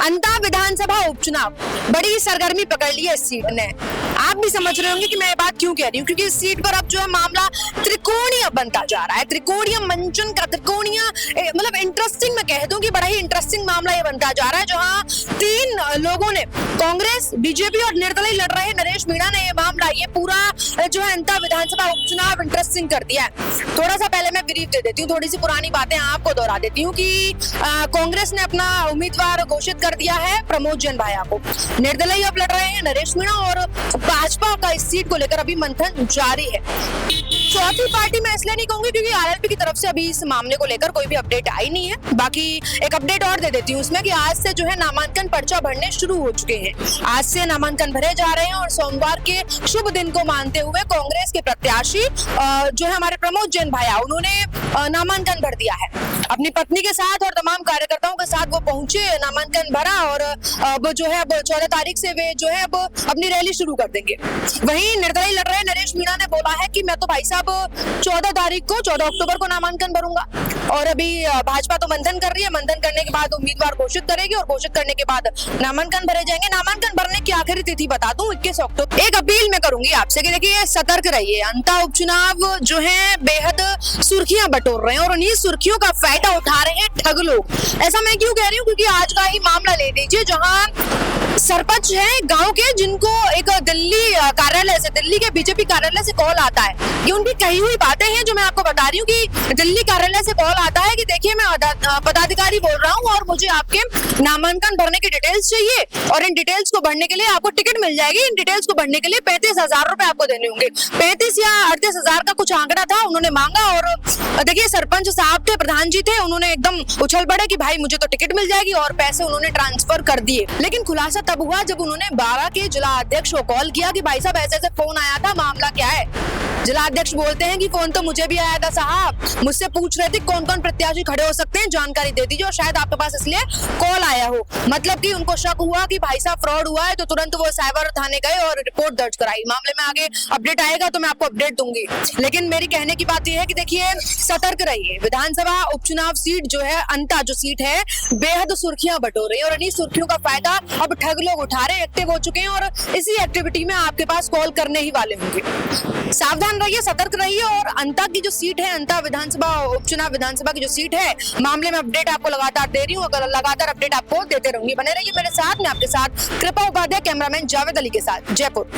अंता विधानसभा उपचुनाव बड़ी सरगर्मी पकड़ ली है इस सीट ने। आप भी समझ रहे होंगे कि मैं ये बात क्यों कह रही हूँ, क्योंकि इस सीट पर अब जो है मामला त्रिकोणीय बनता जा रहा है। त्रिकोणीय मंचन का त्रिकोणीय मतलब इंटरेस्टिंग, मैं कह दूं कि बड़ा ही इंटरेस्टिंग मामला ये बनता जा रहा है, जहां तीन लोगों ने, कांग्रेस, बीजेपी और निर्दलीय लड़ रहे नरेश मीणा ने ये मामला, ये पूरा जो है अंता विधानसभा उपचुनाव इंटरेस्टिंग कर दिया है। थोड़ा सा पहले मैं ब्रीफ दे देती हूँ, थोड़ी सी पुरानी बातें आपको दोहरा देती हूँ कि कांग्रेस ने अपना उम्मीदवार घोषित कर दिया है प्रमोद जैन भाया को। निर्दलीय अब लड़ रहे हैं नरेश मीणा और भाजपा का इस सीट को लेकर अभी मंथन जारी है। चौथी पार्टी मैं इसलिए नहीं कहूंगी क्योंकि आरएलपी की तरफ से अभी इस मामले को लेकर कोई भी अपडेट आई नहीं है। बाकी एक अपडेट और दे देती हूँ इसमें कि आज से जो है नामांकन पर्चा भरने शुरू हो चुके हैं। आज से नामांकन भरे जा रहे हैं और सोमवार के शुभ दिन को मानते हुए कांग्रेस के प्रत्याशी जो है हमारे प्रमोद जैन भाया, उन्होंने नामांकन भर दिया है। अपनी पत्नी के साथ और तमाम कार्यकर्ताओं के साथ वो पहुंचे, नामांकन भरा और अब जो है अब 14 तारीख से वे जो है अब अपनी रैली शुरू कर देंगे। वहीं निर्दलीय लड़ रहे नरेश मीणा ने बोला है कि मैं तो भाई साहब 14 तारीख को 14 अक्टूबर को नामांकन भरूंगा और अभी भाजपा तो मंथन कर रही है, मंथन करने के बाद उम्मीदवार घोषित करेगी और घोषित करने के बाद नामांकन भरे जाएंगे। नामांकन भरने की आखिरी तिथि बता दूं 21 अक्टूबर। एक अपील मैं करूंगी आपसे कि देखिए सतर्क रहिए, अंता उपचुनाव जो है बेहद सुर्खियां बटोर रहे हैं और उन्हीं सुर्खियों का फायदा उठा रहे हैं ठग लोग। ऐसा मैं क्यों कह रही हूँ, क्योंकि आज का ही मामला ले लीजिए जहाँ सरपंच है गांव के, जिनको एक दिल्ली कार्यालय से, दिल्ली के बीजेपी कार्यालय से कॉल आता है। ये उनकी कही हुई बातें हैं जो मैं आपको बता रही हूँ कि दिल्ली कार्यालय से कॉल आता है कि देखिए मैं पदाधिकारी बोल रहा हूँ और मुझे आपके नामांकन भरने की डिटेल्स चाहिए और इन डिटेल्स को भरने के लिए आपको टिकट मिल जाएगी। इन डिटेल्स को भरने के लिए 35,000 रुपए आपको देने होंगे। 35 या 38,000 का कुछ आंकड़ा था, उन्होंने मांगा और देखिए सरपंच साहब थे, प्रधान जी थे, उन्होंने एकदम उछल पड़े कि भाई मुझे तो टिकट मिल जाएगी और पैसे उन्होंने ट्रांसफर कर दिए। लेकिन खुलासा तब हुआ जब उन्होंने 12 के जिला अध्यक्ष को कॉल किया कि भाई साहब ऐसे ऐसे फोन आया था, मामला क्या है। जिला अध्यक्ष बोलते हैं कि फोन तो मुझे भी आया था साहब, मुझसे पूछ रहे थे कौन कौन प्रत्याशी खड़े हो सकते हैं, जानकारी दे दीजिए और शायद आपके पास इसलिए कॉल आया हो। मतलब कि उनको शक हुआ कि भाई साहब फ्रॉड हुआ है, तो तुरंत वो साइबर थाने गए और रिपोर्ट दर्ज कराई। मामले में आगे अपडेट आएगा तो मैं आपको अपडेट दूंगी, लेकिन मेरी कहने की बात यह है कि देखिए सतर्क रहिए। विधानसभा उपचुनाव सीट जो है, अंता जो सीट है, बेहद सुर्खियां बटोर रही है और इन्हीं सुर्खियों का फायदा अब ठग लोग उठा रहे, एक्टिव हो चुके हैं और इसी एक्टिविटी में आपके पास कॉल करने ही वाले होंगे। सावधान रहिए, सतर्क रहिए और अंता की जो सीट है, अंता विधानसभा उपचुनाव विधानसभा की जो सीट है, मामले में अपडेट आपको लगातार दे रही हूँ, अगर लगातार अपडेट आपको देते रहूंगी। बने रहिए मेरे साथ, मैं आपके साथ कृपा उपाध्याय, कैमरामैन जावेद अली के साथ, जयपुर।